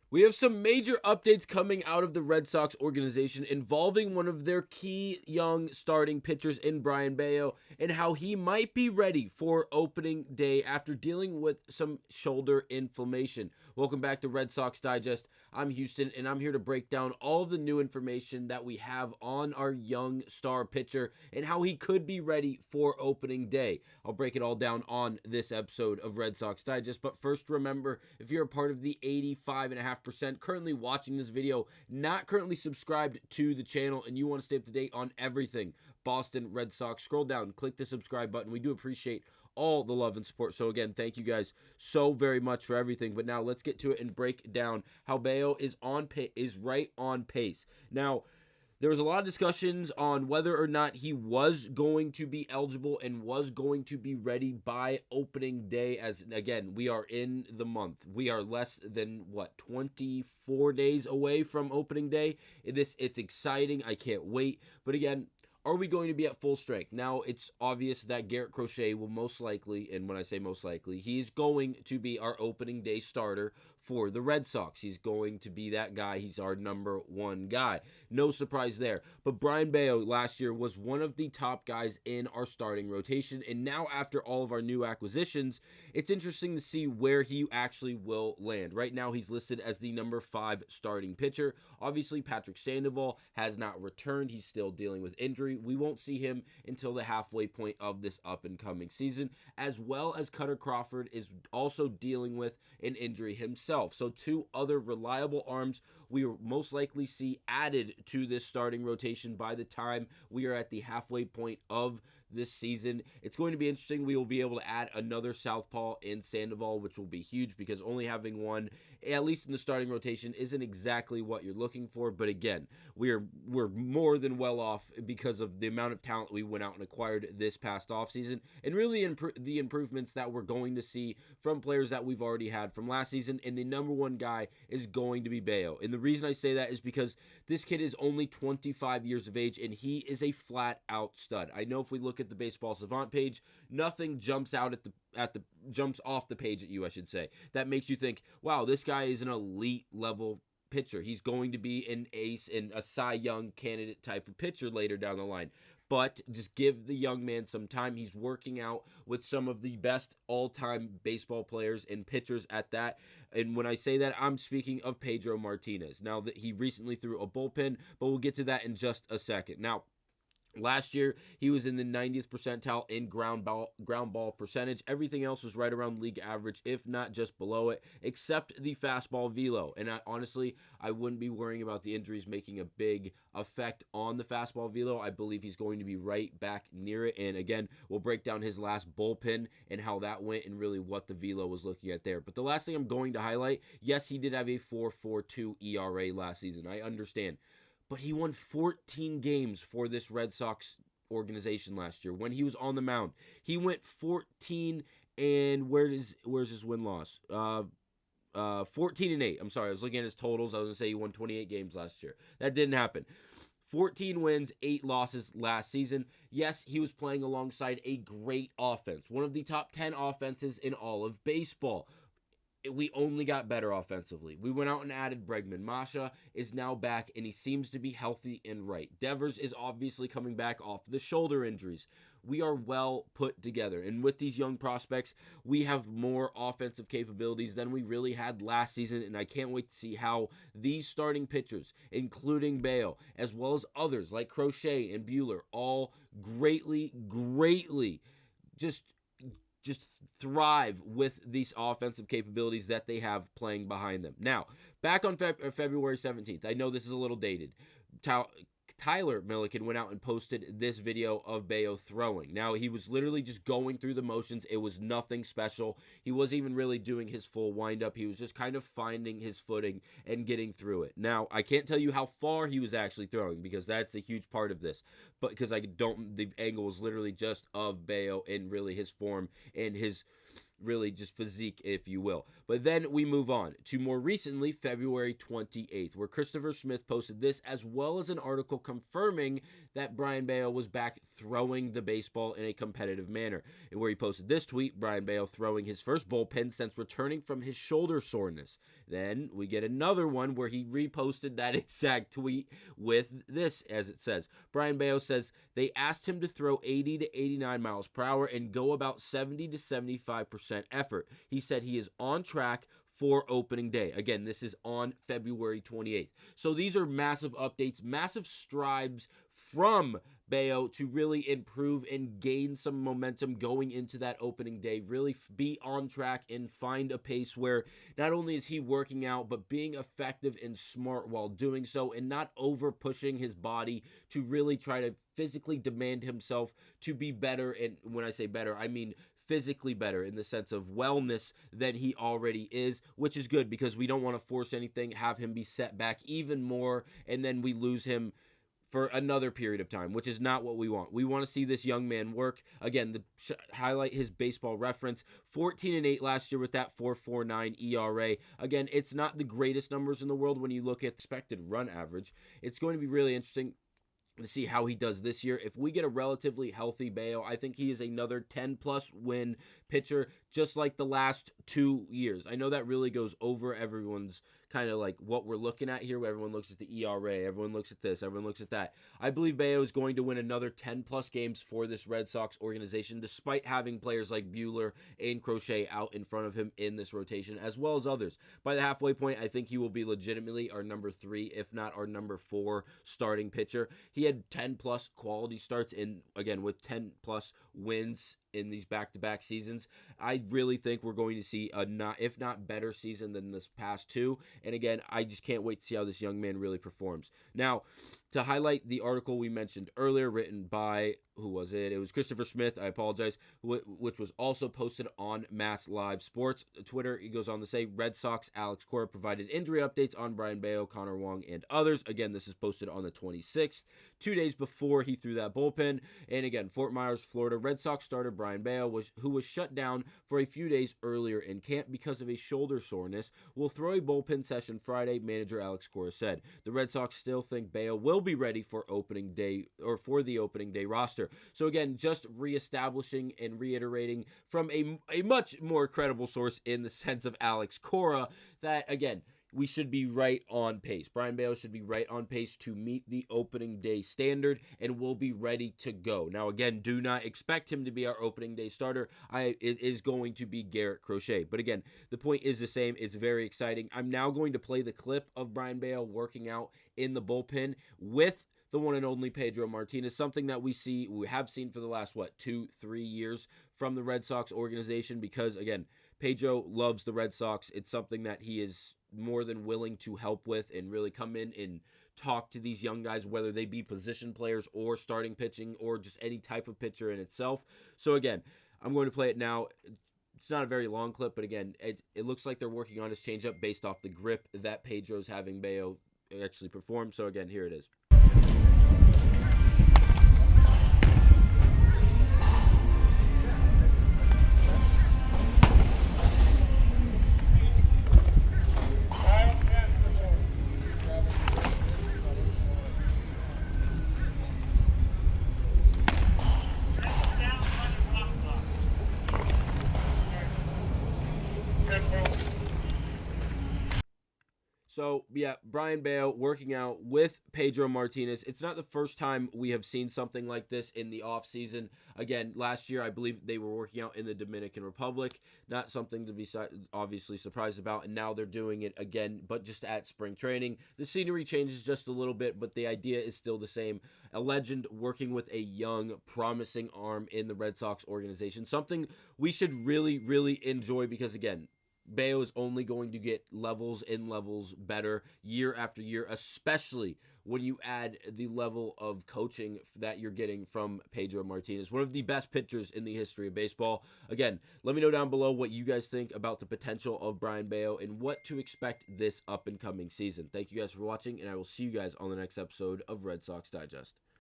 We have some major updates coming out of the Red Sox organization involving one of their key young starting pitchers in Brayan Bello and how he might be ready for opening day after dealing with some shoulder inflammation. Welcome back to Red Sox Digest. I'm Houston, and I'm here to break down all of the new information that we have on our young star pitcher and how he could be ready for opening day. I'll break it all down on this episode of Red Sox Digest, but first remember, if you're a part of the 85.5% currently watching this video, not currently subscribed to the channel, and you want to stay up to date on everything Boston Red Sox, scroll down, click the subscribe button. We do appreciate all the love and support. So again, thank you guys so very much for everything. But now let's get to it and break down how Bello is right on pace. Now, there was a lot of discussions on whether or not he was going to be eligible and was going to be ready by opening day. As again, we are in the month. We are less than 24 days away from opening day. It's exciting. I can't wait. But again, are we going to be at full strength? Now, it's obvious that Garrett Crochet will most likely, and when I say most likely, he's going to be our opening day starter for the Red Sox. He's going to be that guy. He's our number one guy. No surprise there. But Brayan Bello last year was one of the top guys in our starting rotation, and now after all of our new acquisitions, it's interesting to see where he actually will land. Right now, he's listed as the number 5 starting pitcher. Obviously, Patrick Sandoval has not returned. He's still dealing with injury. We won't see him until the halfway point of this up-and-coming season, as well as Cutter Crawford is also dealing with an injury himself. So 2 other reliable arms we will most likely see added to this starting rotation by the time we are at the halfway point of this season. It's going to be interesting. We will be able to add another southpaw in Sandoval, which will be huge because only having one, at least in the starting rotation, isn't exactly what you're looking for. But again, we're more than well off because of the amount of talent we went out and acquired this past offseason, and really the improvements that we're going to see from players that we've already had from last season. And the number one guy is going to be Bello. And the reason I say that is because this kid is only 25 years of age, and he is a flat-out stud. I know if we look at the Baseball Savant page, nothing jumps out jumps off the page at you, I should say, that makes you think, wow, this guy is an elite level pitcher. He's going to be an ace and a Cy Young candidate type of pitcher later down the line. But just give the young man some time. He's working out with some of the best all-time baseball players and pitchers at that. And when I say that, I'm speaking of Pedro Martinez. Now, that he recently threw a bullpen, but we'll get to that in just a second. Now, last year, he was in the 90th percentile in ground ball percentage. Everything else was right around league average, if not just below it, except the fastball velo. And honestly, I wouldn't be worrying about the injuries making a big effect on the fastball velo. I believe he's going to be right back near it. And again, we'll break down his last bullpen and how that went and really what the velo was looking at there. But the last thing I'm going to highlight, yes, he did have a 4.42 ERA last season. I understand. But he won 14 games for this Red Sox organization last year when he was on the mound. He went 14 and where's his win-loss? 14-8. I'm sorry, I was looking at his totals. I was going to say he won 28 games last year. That didn't happen. 14 wins, 8 losses last season. Yes, he was playing alongside a great offense, one of the top 10 offenses in all of baseball. We only got better offensively. We went out and added Bregman. Masha is now back, and he seems to be healthy and right. Devers is obviously coming back off the shoulder injuries. We are well put together, and with these young prospects, we have more offensive capabilities than we really had last season, and I can't wait to see how these starting pitchers, including Bello, as well as others like Crochet and Buehler, all greatly just thrive with these offensive capabilities that they have playing behind them. Now, back on February 17th, I know this is a little dated. Tyler Milliken went out and posted this video of Bello throwing. Now, he was literally just going through the motions. It was nothing special. He wasn't even really doing his full windup. He was just kind of finding his footing and getting through it. Now, I can't tell you how far he was actually throwing because that's a huge part of this. But because the angle was literally just of Bello and really his form and his really just physique, if you will. But then we move on to more recently, February 28th, where Christopher Smith posted this, as well as an article confirming that Brayan Bello was back throwing the baseball in a competitive manner. And where he posted this tweet, Brayan Bello throwing his first bullpen since returning from his shoulder soreness. Then we get another one where he reposted that exact tweet with this, as it says. Brayan Bello says they asked him to throw 80 to 89 miles per hour and go about 70 to 75% effort. He said he is on track for opening day. Again, this is on February 28th. So these are massive updates, massive strides from Bello to really improve and gain some momentum going into that opening day, really be on track and find a pace where not only is he working out, but being effective and smart while doing so, and not over pushing his body to really try to physically demand himself to be better. And when I say better, I mean physically better in the sense of wellness than he already is, which is good because we don't want to force anything, have him be set back even more, and then we lose him for another period of time, which is not what we want. We want to see this young man work. Again, highlight his baseball reference, 14-8 last year with that 4.49 ERA. Again, it's not the greatest numbers in the world when you look at expected run average. It's going to be really interesting to see how he does this year. If we get a relatively healthy Bello, I think he is another 10-plus win pitcher, just like the last 2 years. I know that really goes over everyone's kind of like what we're looking at here, where everyone looks at the ERA, everyone looks at this, everyone looks at that. I believe Bello is going to win another 10-plus games for this Red Sox organization, despite having players like Buehler and Crochet out in front of him in this rotation, as well as others. By the halfway point, I think he will be legitimately our number 3, if not our number 4 starting pitcher. He had 10-plus quality starts in, again, with 10-plus wins in these back-to-back seasons. I really think we're going to see a if not better season than this past 2. And again, I just can't wait to see how this young man really performs. Now, to highlight the article we mentioned earlier, written by, who was it? It was Christopher Smith, I apologize, which was also posted on Mass Live Sports Twitter. He goes on to say, Red Sox Alex Cora provided injury updates on Brayan Bello, Connor Wong, and others. Again, this is posted on the 26th, 2 days before he threw that bullpen. And again, Fort Myers, Florida, Red Sox starter Brayan Bello, who was shut down for a few days earlier in camp because of a shoulder soreness, will throw a bullpen session Friday, manager Alex Cora said. The Red Sox still think Bello will be ready for opening day, or for the opening day roster. So again, just reestablishing and reiterating from a much more credible source in the sense of Alex Cora that, again, we should be right on pace. Brayan Bello should be right on pace to meet the opening day standard and will be ready to go. Now, again, do not expect him to be our opening day starter. It is going to be Garrett Crochet. But again, the point is the same. It's very exciting. I'm now going to play the clip of Brayan Bello working out in the bullpen with the one and only Pedro Martinez, something that we have seen for the last, 2-3 years from the Red Sox organization, because, again, Pedro loves the Red Sox. It's something that he is more than willing to help with and really come in and talk to these young guys, whether they be position players or starting pitching or just any type of pitcher in itself. So, again, I'm going to play it now. It's not a very long clip, but, again, it looks like they're working on his changeup based off the grip that Pedro's having Bello actually perform. So, again, here it is. So, yeah, Brayan Bello working out with Pedro Martinez. It's not the first time we have seen something like this in the offseason. Again, last year, I believe they were working out in the Dominican Republic. Not something to be obviously surprised about. And now they're doing it again, but just at spring training. The scenery changes just a little bit, but the idea is still the same. A legend working with a young, promising arm in the Red Sox organization. Something we should really, really enjoy because, again, Bello is only going to get levels better year after year, especially when you add the level of coaching that you're getting from Pedro Martinez, one of the best pitchers in the history of baseball. Again, let me know down below what you guys think about the potential of Brayan Bello and what to expect this up-and-coming season. Thank you guys for watching, and I will see you guys on the next episode of Red Sox Digest.